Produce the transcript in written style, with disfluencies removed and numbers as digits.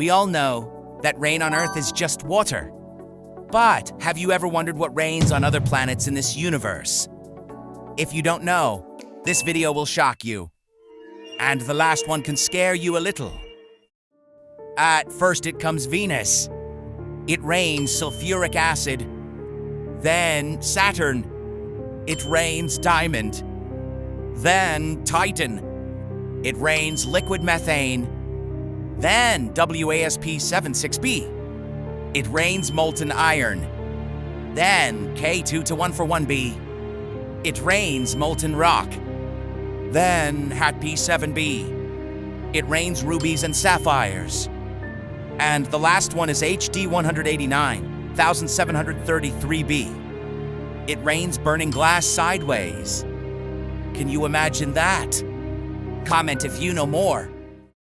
We all know that rain on Earth is just water. But have you ever wondered what rains on other planets in this universe? If you don't know, this video will shock you. And the last one can scare you a little. At first it comes Venus. It rains sulfuric acid. Then Saturn. It rains diamond. Then Titan. It rains liquid methane. Then WASP-76b. It rains molten iron. Then K2-141b. It rains molten rock. Then HAT-P7b. It rains rubies and sapphires. And the last one is HD-189, 1733b. It rains burning glass sideways. Can you imagine that? Comment if you know more.